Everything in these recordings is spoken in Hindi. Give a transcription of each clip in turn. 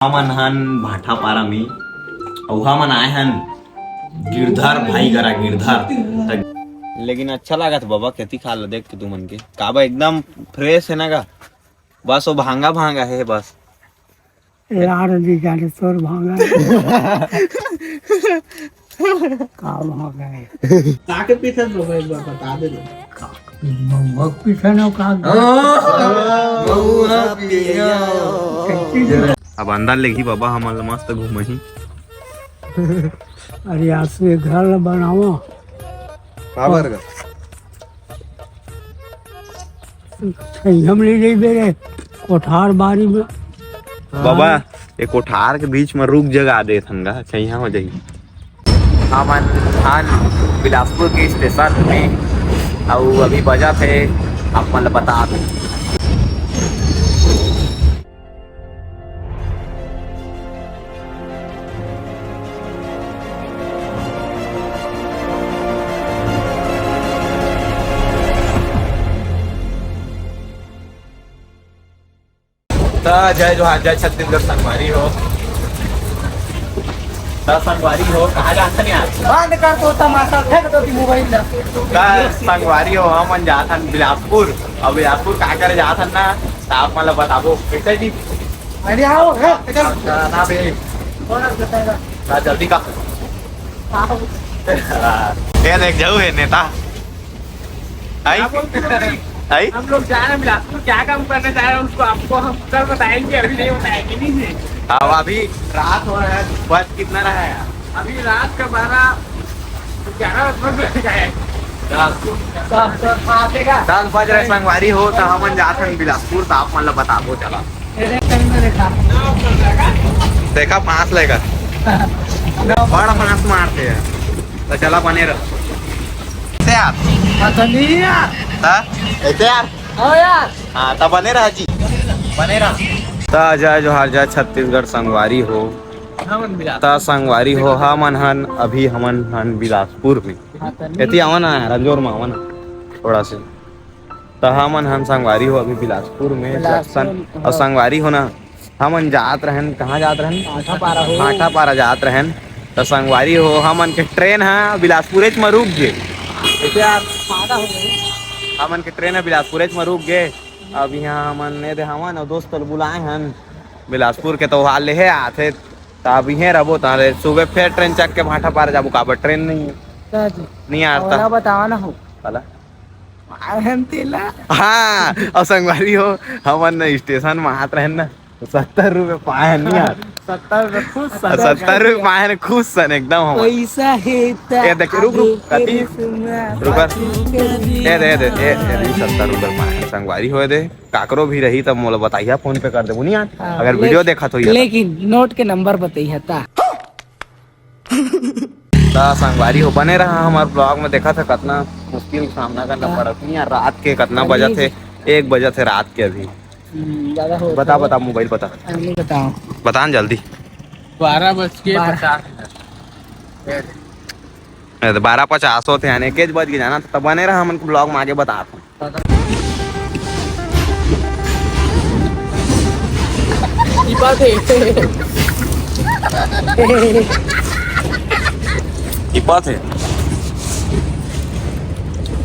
हमन हन भाटापारा में अउ हमन आए हन गिरधर भाई करा गिरधर। लेकिन अच्छा लागत बाबा खेती खाल देख के तुमन के काबा एकदम फ्रेश है ना का। बस वो भांगा भांगा है बस यार जी जाने तोर भांगा का भांगा है ताके पीछे तो भाई बता दे मग पीछे न का अब अंदर लेगी बाबा हमन मस्त घूमही। अरे आज से घर बनाओ काबर का हम ले जाई बेरे कोठार बारी में बाबा एक कोठार के बीच में रुक जगह दे थंगा छैया हो जाई। हमन हन बिलासपुर के स्टेशन में और अभी बजा थे आप मतलब बता दे जय जोहार जय छत्तीसगढ़ संगवारी हो संगवारी हो कहाँ जाता नहीं आज बंद कर तो तमाशा फेंक दो की मोबाइल संगवारी हो हम जात हन बिलासपुर और बिलासपुर कहाँ करे जात हन ना तो आप मतलब बताबो कैसे जी अरे आओ ना बे जल्दी का ये देख जाओ है नेता आई हम लोग जा रहे हैं बिलासपुर, क्या काम करने जा रहे हैं उसको आपको हम कल बताएंगे, अभी नहीं बताएंगे नहीं जी। अब अभी रात हो रहा है बज कितना रहा है अभी रात का 11 बज गए 10 बज रहे संगवारी हो तो हम जाते हैं बिलासपुर तो आप मतलब बताबो चला देखा 5 लेकर बड़ा 5 मारते हैं तो चला बने रहो ऐसे यार हाँ तब बने रहा जी बने रहा जय जोहार जय छत्तीसगढ़ संगवारी हो ता संगवारी हो हमन हन अभी हमन हन बिलासपुर में एती आवन रंजोर में आवन थोड़ा से तो हमन हन संगवारी हो अभी बिलासपुर में जंक्शन और संगवारी हो ना हमन जात रहन कहाँ जात रहन भाटापारा जात रहन तो संगवारी हो हमन के ट्रेन है बिलासपुर में रुक गए ऐसे यार हमन के ट्रेन है बिलासपुर में रुक गए। अब यहाँ हमन ने दे हमन और दोस्त बुलाए हन बिलासपुर के तो हाल ले आते तब यहीं रहो तारे सुबह फिर ट्रेन चक के भाटापारा जाबो काबर ट्रेन नहीं आता बताओ ना हो वाला हाँ और संगवारी हो हमन स्टेशन में हाथ रहन ना 70 रुपए पाए नहीं यार 70 खुश 70 रुपए पाए खुश सन एकदम हम पैसा है ये देख रुक कती ये दे 70 रुपए पाए संगवारी हो दे काकरो भी रही तब मोला बताइया फोन पे कर दे बुनी यार अगर वीडियो देखा तो लेकिन नोट के नंबर बताइए ता संगवारी हो बने रहा हमारे ब्लॉग में देखा था कितना मुश्किल सामना करना पड़ा नहीं यार रात के कितना बजे थे 1 बजे थे रात के अभी बता मोबाइल बताओ बता जल्दी 12:50 12:50 होते हैं एक बज के जाना तब बने रहा हम ब्लॉग में आगे बता बात है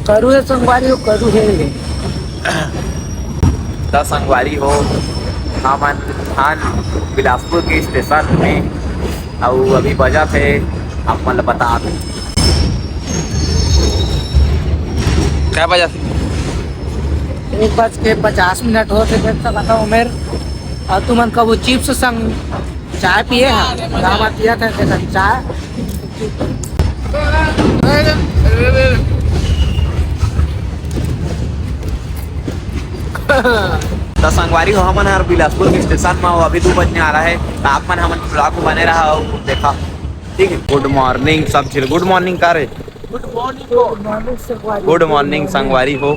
करू है संगवारी हो करू है संगवारी हो हमन हन बिलासपुर के स्टेशन में और अभी बजा थे आप मतलब बता दो क्या बजा थे 1:50 होते बताओ मेरे और तुमन कबो चिप्स संग चाय पिए हैं पिया था चाय तो संगवारी हो हमन हर बिलासपुर के स्टेशन में अभी 2 बजने आ रहा है तो आप मन हमन ब्लॉग बने रहा हो देखा ठीक है। गुड मॉर्निंग सब चीज गुड मॉर्निंग करे गुड मॉर्निंग संगवारी हो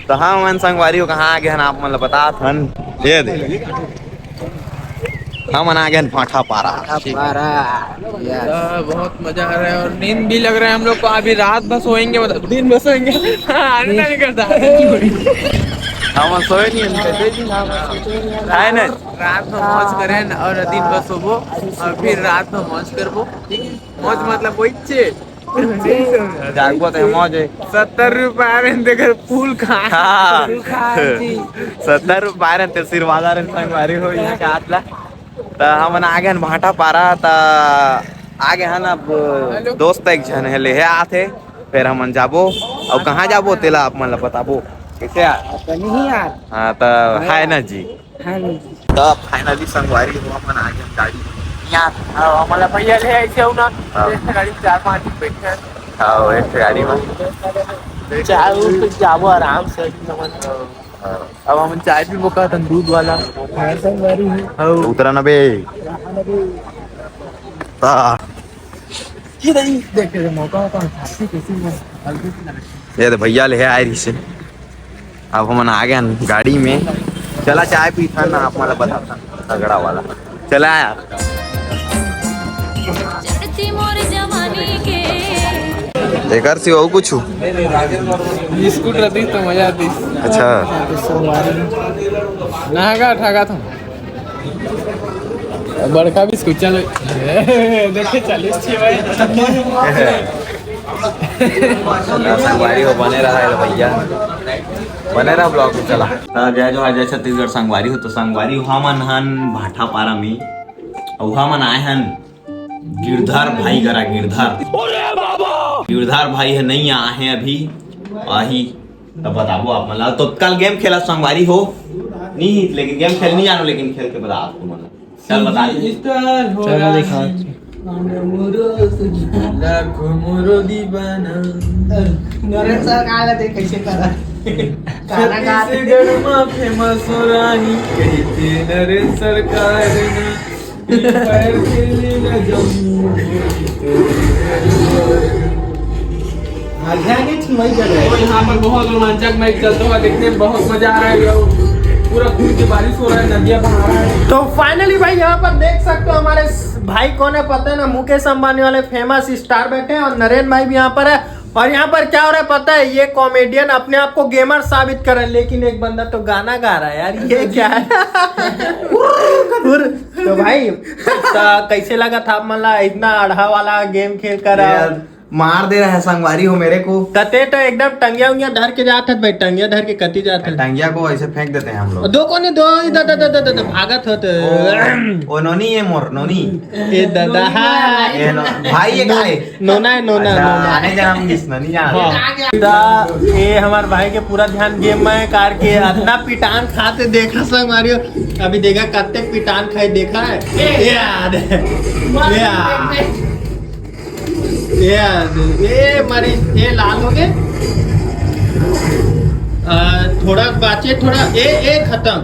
तो हाँ मन संगवारी हो कहाँ आ गए हन आप मतलब बता हन ये दे हम आ गए भाटापारा बहुत मजा आ रहा है और नींद भी लग रहा है हम लोग को। अभी रात बस सोएंगे मतलब दिन में सोएंगे आने नहीं करता हम सोए नहीं है ना रात में मौज करें और दिन में सोबो और फिर रात में मौज करबो। मौज मतलब वही छे जागबो तो मौज है 70 रुपया में देकर फूल खा। 70 रुपये ते सिर बाजार संगवारी हो यहाँ के आतला तो हमन आगे न भाटा पारा ता आगे है ना दोस्त एक जन है ले है आथे फिर हमन जाबो और कहाँ जाबो तेला आप मन ला बताबो कैसे यार नहीं यार हाँ तो है ना जी है नहीं तो फाइनली संगवारी हो हमन आगे गाड़ी यहाँ हमारा भैया ले ऐसे हो ना हाँ। गाड़ी 4-5 दिन बैठे हैं। हाँ एक गाड़ी में चाय पे जाबो आराम से अब हम चाय भी बोका था दूध वाला संगवारी है उतरा ना बे ता देखे मौका होता है कैसे ये तो भैया ले आए रही से अब हम आ गए गाड़ी में चला चाय पी था ना आप मला बता था तगड़ा वाला चला यार चढ़ती मोर जवानी के एकर से और कुछ बिस्कुट रहती तो मजा आती। अच्छा नागा ठागा था बड़का बिस्कुट चलो देखे 40 भाई संगवारी हो बने रहा है भैया बने रहा ब्लॉग में चला जय जो जय छत्तीसगढ़ संगवारी हो तो संगवारी हो हमन हन भाटा पारा में और हमन आए हन गिरधर भाई करा गिरधर भाई है नहीं आए हैं अभी आही तब बताबो आप मतलब तो कल गेम खेला संगवारी हो नहीं लेकिन गेम खेल नहीं जानो लेकिन खेल के बता आपको मतलब चल बता चलो दिखा नरेंद्र सर का आला देख कैसे करा गाना गा फेमस रानी कहते नरेंद्र सरकार यहाँ पर बहुत रोमांचक मैच चलता हुआ देखने में बहुत मजा आ रहा है। पूरा खून की बारिश हो रहा है नदियाँ बहा रहा है। तो फाइनली भाई यहाँ पर देख सकते हो हमारे भाई कौन है पता है ना मुकेश अंबानी वाले फेमस स्टार बैठे हैं और नरेंद्र भाई भी यहाँ पर है और यहाँ पर क्या हो रहा है पता है ये कॉमेडियन अपने आप को गेमर साबित कर रहे हैं लेकिन एक बंदा तो गाना गा रहा है यार ये क्या है तो भाई तो कैसे लगा था मतलब इतना अढ़ा वाला गेम खेल कर मार दे रहा है संगवारी हो मेरे को कते तो एकदम टंगिया उंगिया धर के जाते भाई टंगिया धर के कती जाते टांगिया को ऐसे फेंक देते हैं हम लोग दो कोने दो इधर भागत होते ओ नोनी है मोर नोनी ए दादा ये भाई ये गाय नोना है नोना आने जन्म किस नोनी हाँ। ये हमारे भाई के पूरा ध्यान गेम में कार के इतना पिटान खाते देखा संग मारियो अभी देखा कत्ते पिटान खाए देखा है याद ये मरी ये लाल हो गए थोड़ा बाचे थोड़ा ए खत्म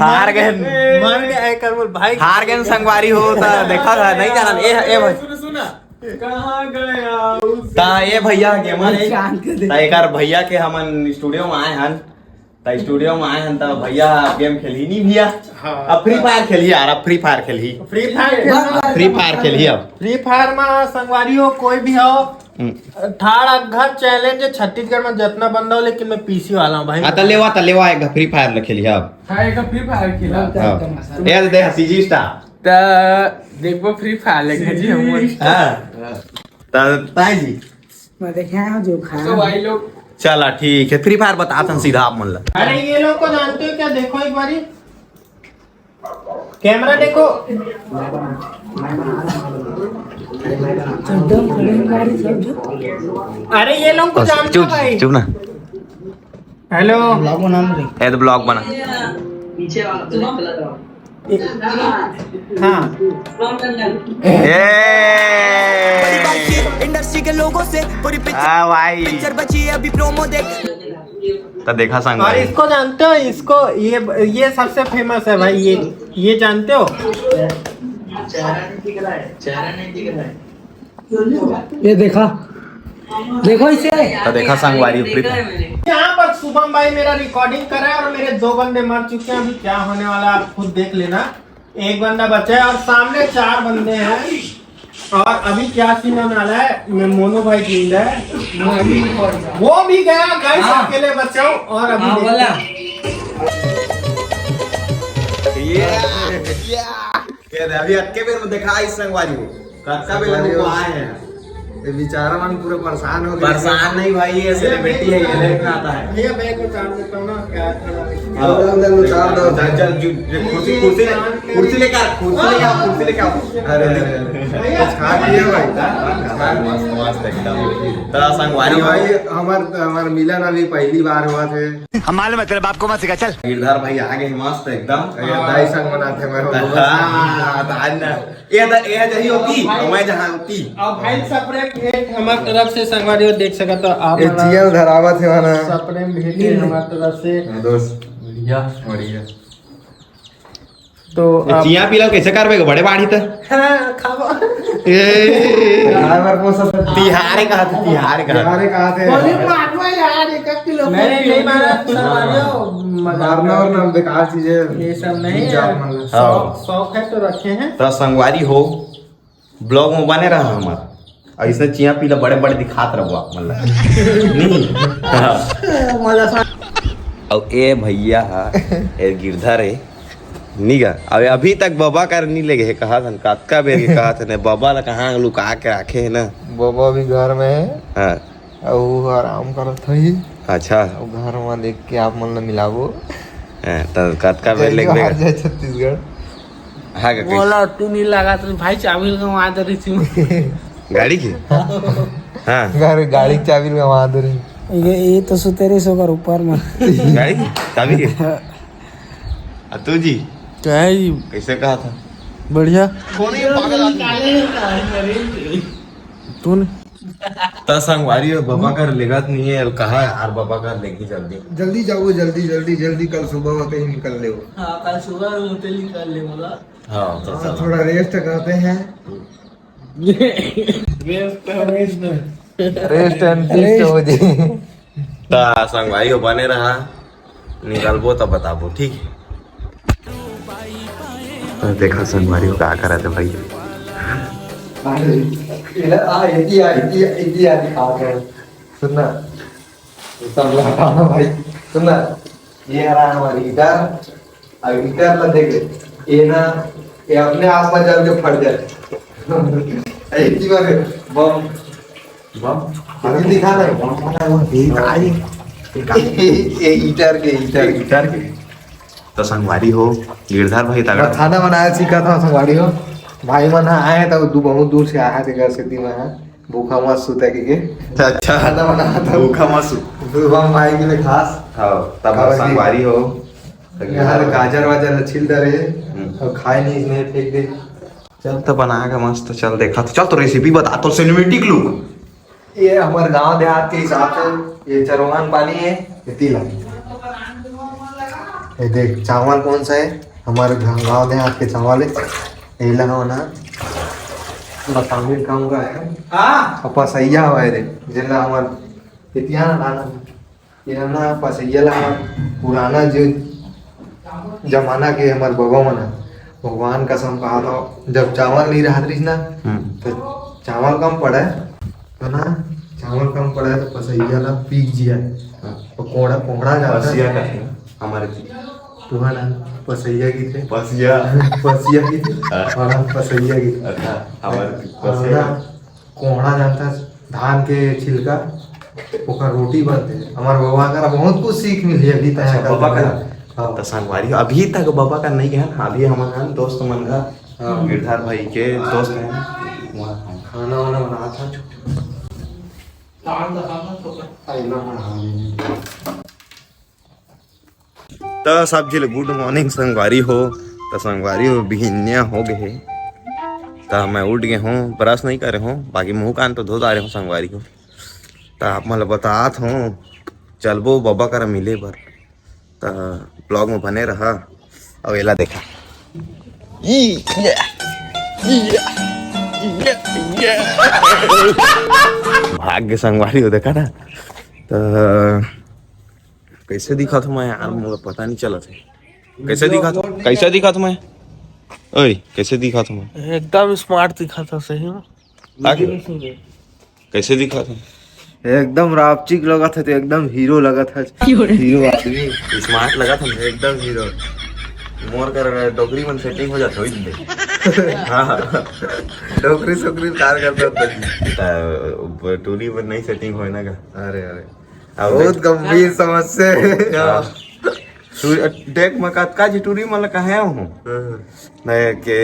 हार गए मर गए करमुल भाई हार गए संगवारी हो ता देखा था नहीं जाना ए भाई कहाँ गया ता ये भैया गेमर है ता एकर भैया के हमन स्टूडियो में आए हन ता स्टूडियो में आए हन ता भैया गेम खेली नहीं भैया अब फ्री फायर खेली यार अब फ्री फायर खेली फ्री फायर खेली अब फ्री फायर में संगवारी हो कोई भी हो थार्ड घर चैलेंज है छत्तीसगढ़ में जितना बंदा हो लेकिन मैं पीसी वाला हूँ भाई ता लेवा एक फ्री फायर ल खेली अब फ्री फायर खेला ये दे सीजी स्टार देखो फ्री फायर लेके जी हम हां ता जी मैं देखा जो तो भाई लोग चला ठीक है फ्री फायर बताता हूँ सीधा आप मन ला अरे ये लोग को जानते हो क्या देखो एक बारी कैमरा देखो अरे ये लोग को जानते हो भाई चुप ना हेलो ये तो ब्लॉग बना हाँ इंडस्ट्री के लोगों से पूरी भाई पिक्चर बची है अभी प्रोमो देख तो देखा संग और इसको जानते हो इसको ये सबसे फेमस है भाई ये जानते हो ये देखा देखो इसे तो देखा संगवारी फ्री यहाँ पर शुभम भाई मेरा रिकॉर्डिंग कर रहा है और मेरे 2 बंदे मर चुके हैं अभी क्या होने वाला आप खुद देख लेना एक बंदा बचा है और सामने 4 बंदे हैं और अभी क्या सीन होने वाला है, मोनू भाई जींद है, वो भी गया गाइस अकेले बचाओ। और अभी अभी अटके बेर में देखा इस संगवारी को कक्का बेर को आए हैं, ये बेचारा मन पूरा परेशान हो गया। परेशान नहीं भाई, ये सेलिब्रिटी है, ये देखना आता है। भैया बैग उतार देता हूँ ना, क्या अंदर उतार दो। चल कुर्सी कुर्सी कुर्सी लेकर कुर्सी लेकर आओ। अरे खा लिए भाई, मस्त मस्त एकदम। तेरा संगवारी भाई हमार मिलन अभी पहली बार हुआ थे। हमारे मतलब आपको मत सिखा चल। गिरधार भाई आ गए मस्त एकदम, दाई संग बनाते हैं ये जही होती मैं जहाँ होती। और भाई सप्रेम भेंट हमारी तरफ से संगवारी देख सका तो आप जीएल धरावत है वाला सप्रेम भेंट हमारी तरफ से दोस्त। बढ़िया बढ़िया। तो चिया पिला कैसे करबे बड़े बाड़ी त खावा तिहारे कहा थे यार 1 किलो मैंने नहीं मारा मारना और ना बेकार चीजें ये सब नहीं है, शौक है तो रखे हैं। तो संगवारी हो ब्लॉग में बने रहा हमारा, ऐसे चिया पीला बड़े बड़े दिखात रहो मतलब अब ए भैया ए गिरधर है निगा अब अभी तक बाबा कर नहीं लगे कहा था कतका बेर के कहा था ने बाबा ला कहाँ लुका के रखे है ना। बाबा भी घर में है हाँ और वो आराम करत है। अच्छा घर में देख के आप मन मिलाबो तो कतका बेर लग बाहर जाए छत्तीसगढ़। हाँ का बोला तू नहीं लगा तो भाई चाबी गवा दे रही थी गाड़ी की हाँ घर गाड़ी की चाबी गवा दे रही। ये तो सुतेरी सोकर ऊपर में गाड़ी की चाबी की तू जी क्या है जी? कैसे कहा था बढ़िया तूने तो संगवारी और बाबा का लेगा नहीं है कहा यार बाबा का लेगी जल्दी जल्दी जाओ जल्दी जल्दी जल्दी कल सुबह होते ही निकल ले। हाँ कल सुबह होते निकल ले बोला। हाँ तो चलो। थोड़ा रेस्ट करते हैं। रेस्ट एंड फीस्ट हो जाए। तो संगवारी हो बने रहा निकलबो तो बताबो ठीक है। तो देखा संगवारी हो क्या करा थे भाई सुनना सब लगाना भाई सुनना ये रहा हमारी गिटार। अब गिटार ला देख ये ना ये अपने आप में जल के फट जाए। एक ही बार बम बम अभी दिखा रहा है ये गिटार के तो संगवारी हो गिरधार भाई तगड़ा खाना बनाया सीखा था संगवारी हो। भाई मन आए तो बहुत दूर से आया थे घर से है भूखा मत सूते के अच्छा खाना बनाया था भूखा मसू सुबह भाई के लिए खास। हाँ तब संगवारी हो यार गाजर वाजर छिल डरे और खाए नहीं इसने फेंक दे। चल तो बनाएगा मस्त चल देखा तो चल तो रेसिपी बता तो सिनेमेटिक लुक। ये हमारे गांव देहात के हिसाब से ये चरवान पानी है ये तिला। ये देख चावल कौन सा है हमारे गांव देहात के चावल है ये लगा ना बतामिल काम का है और पसैया हुआ है जिला हमारे इतिहास लाना ये ना पसैया लगा पुराना जो जमाना के हमारे बाबा मना भगवान कसम कहा था जब चावल नहीं रहा रही ना तो चावल कम पड़ा है तो ना चावल कम पड़ा है तो पसैया ना पीक जिया और कोड़ा कोड़ा जाता है हमारे तुम्हारा पसैया की थे पसिया पसिया की थे और हम पसैया की थे। अच्छा हमारे पसिया कोहड़ा जाता है धान के छिलका ओकर रोटी बनते हैं। हमारे बाबा का बहुत कुछ सीख मिली अभी तक बाबा का तो संगवारी अभी तक बाबा का नहीं है अभी हमारा दोस्त मन का गिरधार भाई के दोस्त हैं वहाँ खाना वाना बना था तो सब झिल गुड मॉर्निंग संगवारी हो तो संगवारी हो बिहनिया हो गए तो मैं उठ गए हूँ ब्रश नहीं करे हूँ बाकी मुँह कान तो धो डाले हूँ संगवारी को तो आप मतलब बतात हूँ चलबो बाबा कर मिले बर तो ब्लॉग में बने रहा और एला देखा भाग्य संगवारी हो देखा ना तो कैसे दिखा था मैं यार मुझे पता नहीं चला था कैसे दिखा था मैं ओए कैसे दिखा था मैं एकदम स्मार्ट दिखा था सही में। आगे कैसे दिखा था? एकदम रापचिक लगा था, तो एकदम हीरो लगा था। हीरो आदमी स्मार्ट लगा था। एकदम हीरो। मोर कर डोगरी में सेटिंग हो जाता है। हाँ डोकरी सोकरी कार करता था। टूरी में नहीं सेटिंग होए ना का। अरे अरे बहुत गंभीर समस्या है। देख मैं का जी टूरी मतलब कहे हूँ नहीं कि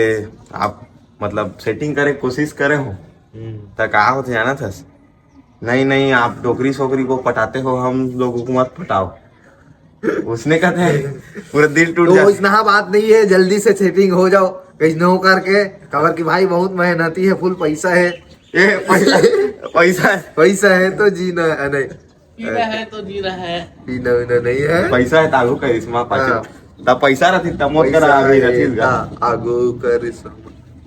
आप मतलब सेटिंग करे कोशिश करे हो तो कहा होते जाना था। नहीं आप डोगरी सोकरी को पटाते हो, हम लोगों को मत पटाओ। उसने कहते हैं पूरा दिल टूट तो जाता। इतना बात नहीं है, जल्दी से सेटिंग हो जाओ कैसे हो करके। खबर की भाई बहुत मेहनती है, फुल पैसा है। ये पैसा है तो जीना है, नहीं पीना है तो जी रहा है। पीना वीना नहीं है। पैसा है तागो का इसमा पाछे हाँ। तब पैसा रहती तब मोर कर आगे रहती गा। आगो कर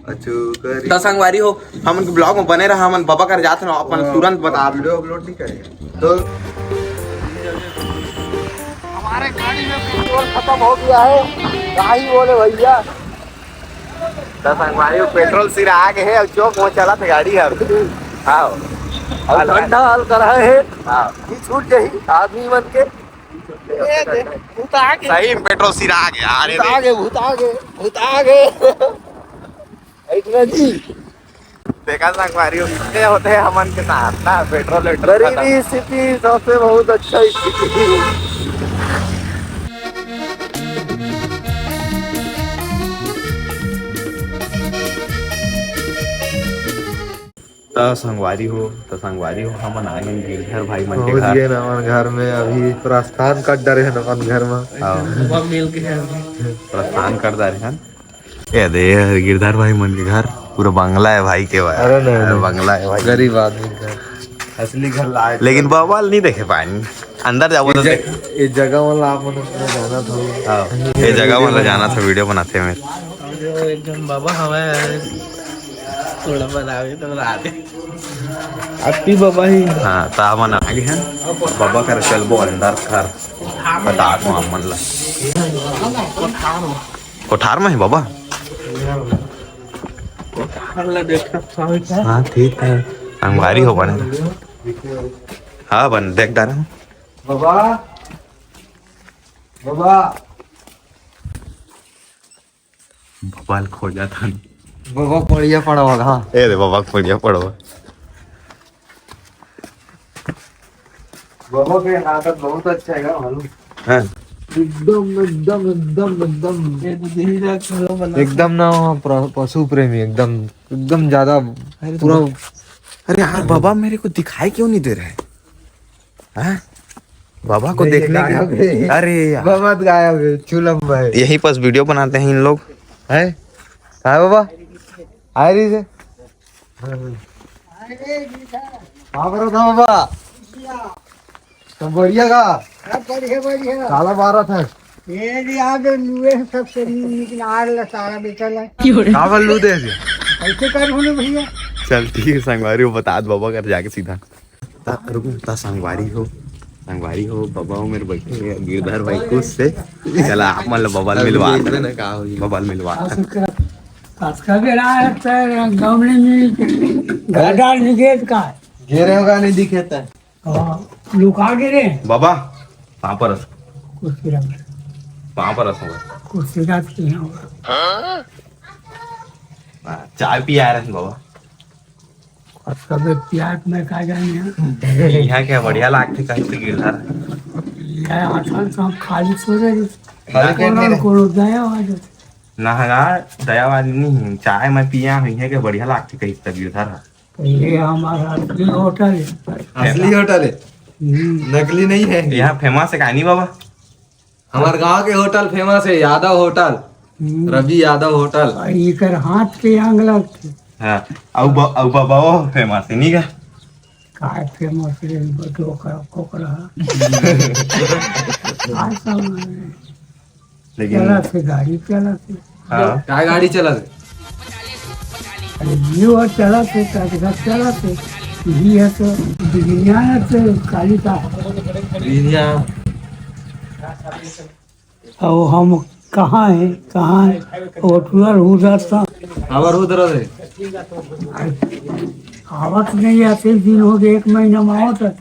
अचू कर त संगवारी हो हमन के ब्लॉग में बने रहा। हमन बाबा कर जात न अपन तुरंत बता। वीडियो अपलोड नहीं करेंगे तो हमारे गाड़ी में पेट्रोल खत्म हो गया है, क्या ही बोले भैया। त संगवारी हो पेट्रोल सिरा आगे है और चौक में चला था गाड़ी है। आओ और ठंडा हाल कर रहे हैं, हां छूट जाही आदमी बन के। भूत आगे, सही में पेट्रोल सिरा आगे। अरे भूत आगे इतना जी। देखा संगवारी हो कितने होते हैं हमन के साथ ना पेट्रोल गरीबी स्थिति सबसे बहुत अच्छा स्थिति। संगवारी हो हमन आ गए गिरधर भाई मन के पहुंच घर। गए ना हमारे घर में। अभी प्रस्थान कर डरे हैं अपन घर में। वह मिल के प्रस्थान कर दे रहे हैं। ये दे गिरधर भाई मन के घर पूरा बंगला है भाई के भाई। अरे नहीं बंगला है भाई, गरीब आदमी का असली घर लाए। लेकिन बवाल नहीं देखे पाएंगे अंदर जाओ तो देख। इस जगह वाला आप जाना था। हाँ ये जगह वाला जाना था, वीडियो बनाते में। एकदम बाबा हवा थोड़ा बनावे तो राते अति बाबा ही। हाँ ता मन आगे हैं बाबा कर चलबो अंदर घर बता को हमन ला कोठार में है बाबा। हाँ ठीक है अंगवारी हो बने। हाँ बन देख डारा हूँ बाबा भोपाल खो जाता है। बाबा बढ़िया पड़ा होगा। हाँ ए दे बाबा बढ़िया पड़ो। बाबा के हालत बहुत अच्छा है मालूम। हाँ एकदम ना पशु प्रेमी एकदम ज्यादा पूरा। अरे यार बाबा मेरे को दिखाई क्यों नहीं दे रहे? हाँ बाबा को देखने के। अरे यार बाबा गायब चुलम भाई। यही पास वीडियो बनाते हैं इन लोग। है कहा बाबा आ रही से कहाँ पर था बाबा? तो बढ़िया का साला 12 था। कहाँ पर लू दे भैया चल ठीक है संगवारी हो बता दो बाबा कर जाके सीधा रुको ता संगवारी हो बाबा हो मेरे बैठे गिरधर भाई कुछ से चला आप मतलब बबल मिलवा बबल मिलवा घेरे होगा नहीं दिखे था। लुका गिरे बाबा कहाँ पर कुर्सी रख चाय पी आ रहे हैं बाबा। सब प्यार में खा जाएंगे यहाँ क्या बढ़िया लागते कहीं से गिरधर खाली सो रहे ना दयावादी नहीं चाय मैं पिया हुई है क्या बढ़िया लागती कहीं से गिरधर। ये हमारा असली होटल है। असली होटल है नकली नहीं है। यहाँ फेमस है कहानी बाबा। हमारे गांव के होटल फेमस है यादव होटल, रवि यादव होटल। इकर हाथ के आंग लगते हाँ अब बाबा वो फेमस है नहीं का फेमस है लेकिन गाड़ी चला थे हाँ क्या गाड़ी चला थे? जीव चला थे चला थे ये है तो विज्ञान से काली का और हम कहाँ है होटल उधर था। हमार उधर है आवत नहीं ऐसे दिन हो गए 1 महीना में आवत है।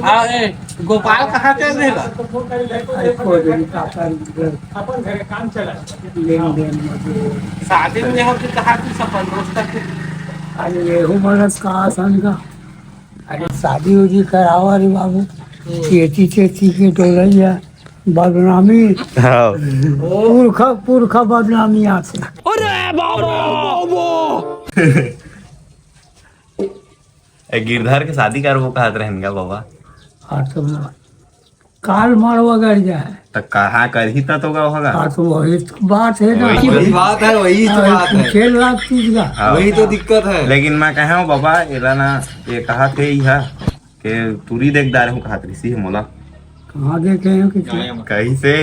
हाँ ए, गोपाल कहाँ के रहेगा? लेन देन में शादी में हो कि कहाँ की सफल दोस्त के? अरे रेहू बरस कहा सन का। अरे शादी उदी कराओ अरे बाबू, चेती चेती के टोलैया बदनामी, हाँ पुरखा पुरखा बदनामी आते। ए, गिरधर के शादी कर वो कहत रहन का बाबा। हाँ तो काल मारवा गड़ जाए। तो कहा कर ही तो होगा। हाँ तो वही तो बात है ना। वही बात है, वही तो बात है, 6 लाख चीज का। हाँ। वही तो दिक्कत है। लेकिन मैं कहा हूँ बाबा एला ना ये कहा थे यह कि तुरी देखदार हूँ कहा ऋषि है मोला कहाँ देखे हैं कि कहीं से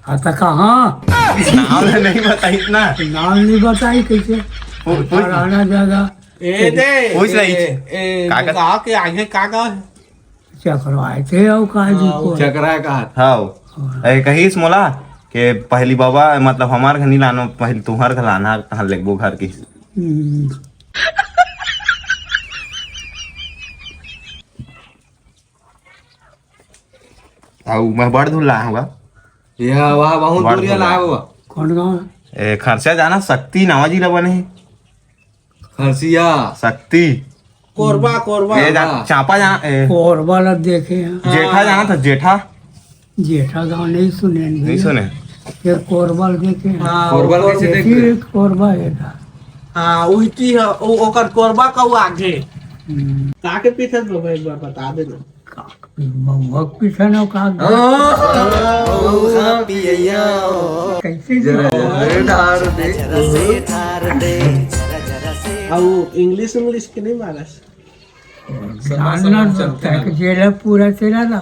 हाँ तो कहाँ नाम नहीं बताई ना। नाम नहीं बताई कैसे पुराना जगह ए दे पूछ रही थी। ए, कागज- गाँव के आगे का गाँव है? चकरवाए थे और काजी को चकरा कहा हाँ ए, कहीस मोला कि पहली बाबा मतलब हमार घर नहीं लानो पहले तुम्हार घर लाना कहाँ लगबो घर की। हम्म, मैं बड़ धुल लाया होगा यह वहाँ बहुत बाढ़ दूरिया हो गया। लाया हुआ कौन गाँव खर्चा जाना शक्ति नवा जिला बने है खरसिया शक्ति कोरबा कोरबा ये चापा जाना कोरबा ला देखे हैं। जेठा जाना था जेठा जेठा गाँव नहीं सुने नहीं सुने फिर कोरबल देखे हैं। हाँ, कोरबा कैसे देख फिर कोरबा है था। हाँ उल्टी है ओकर कोरबा का वो आगे हम्म, काके पीछे बाबा एक बार बता देना। महुआ पीछे न का कैसे और इंग्लिश के नहीं मारस। जानना चलता है कि जेल पूरा तेरा था